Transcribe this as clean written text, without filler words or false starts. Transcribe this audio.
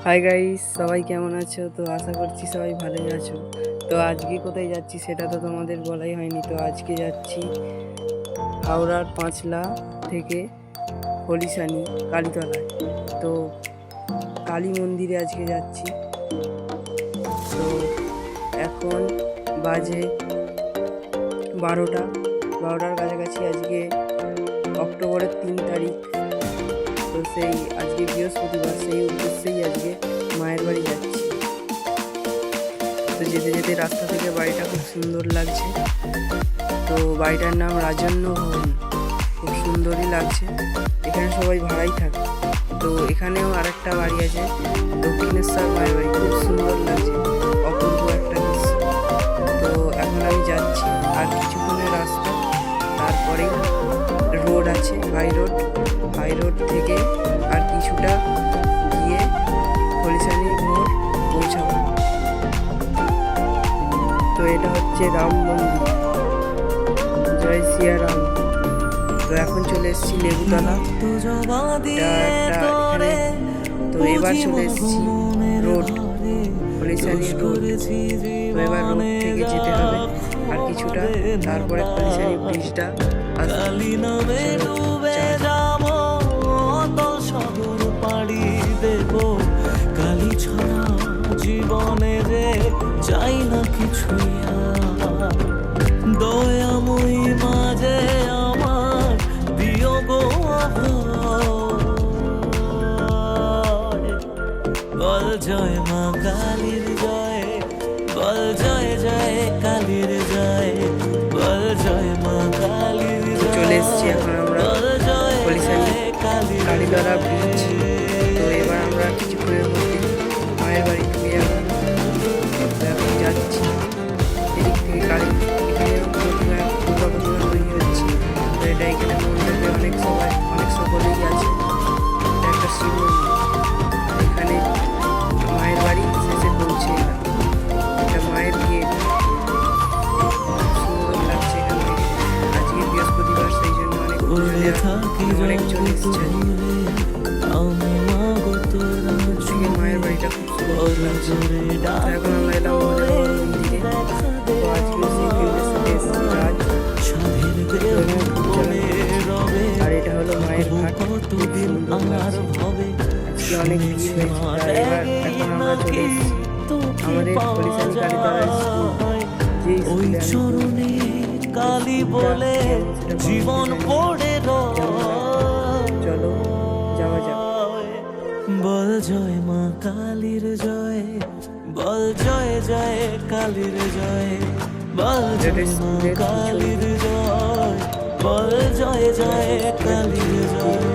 Hi guys, সবাই কেমন আছো? তো আশা করছি সবাই ভালোই আছো। তো আজকে কোথায় যাচ্ছি সেটা তো তোমাদের বলাই হয়নি। তো আজকে যাচ্ছি হাওড়ার পাঁচলা থেকে খলিশানি কালীতলায়। তো কালী মন্দিরে আজকে যাচ্ছি। তো এখন বাজে 12টার কাছাকাছি। আজকে অক্টোবরের 3 তারিখ। তো সেই আজকে বৃহস্পতিবার, সেই উদ্দেশ্যেই আজকে মায়ের বাড়ি যাচ্ছি। তো যেতে যেতে রাস্তা থেকে বাড়িটা খুব সুন্দর লাগছে। তো বাড়িটার নাম রাজন্য ভবন। খুব সুন্দরই লাগছে। এখানে সবাই ভাড়াই থাকে। তো এখানেও আরেকটা বাড়ি আছে, দক্ষিণেশ্বর মায়ের বাড়ি। খুব সুন্দর লাগছে, অপূর্ব একটা দৃশ্য। তো এখন আমি যাচ্ছি, আর কিছুক্ষণের রাস্তা, তারপরেই রোড আছে, হাই রোড থেকে আর কিছুটা গিয়ে খলিশানি মোড় পৌঁছাবো। তো এটা হচ্ছে রাম মন্দির, জয় সিয়া রাম। তো এখন চলে এসেছি লেবুতলা, এখানে। তো এবার চলে এসেছি রোড, খলিশানি রোড। তো এবার রোড থেকে যেতে হবে আর কিছুটা, তারপরে খলিশানি ব্রিজটা কালী ছাড়া জীবনে রে চাই না কিছুই। দয়াময়ী মাঝে আমার বিয়োগ বল জয় মা কালীর জয়, বল জয় জয় কালীর জয়, বল জয় মা কালীর জয়। চলে এসেছি এখন আমরা খলিশানি কালীতলা ব্রিজ। তো এবার আমরা কিছুক্ষণের মধ্যে মায়ের বাড়ি ঢুকে যাব। এখন যাচ্ছি এদিক থেকে এখানেও দুর্গা প্রতিমা তৈরি হচ্ছে। তো এটা এখানে মন্দিরে অনেক সকলেই আছে। এটা একটা শিব মন্দির। এখানে মায়ের বাড়ি শেষে পৌঁছে এলাম। এটা মায়ের গেট। সুন্দর লাগছে এখান থেকে। আজকে বৃহস্পতিবার, সেই জন্য অনেক চলে এসছে। মায়ের বাড়িটা খুব সুন্দর লাগছে। এখন আমরা এলাম মন্দিরে। তো আজকে আর এটা হলো মায়ের ঘাট। আজকে অনেক ভিড় হয়েছে। এখন আমরা চলে এসেছি আমাদের খলিশানি কালীতলার স্কুল। ওই চরণে কালী বলে জীবন পড়ে চলো যাওয়া যাক। বল জয় মা কালীর জয়, বল জয় জয় কালীর জয়, বল জয় মা কালীর জয়, বল জয় জয় কালীর জয়।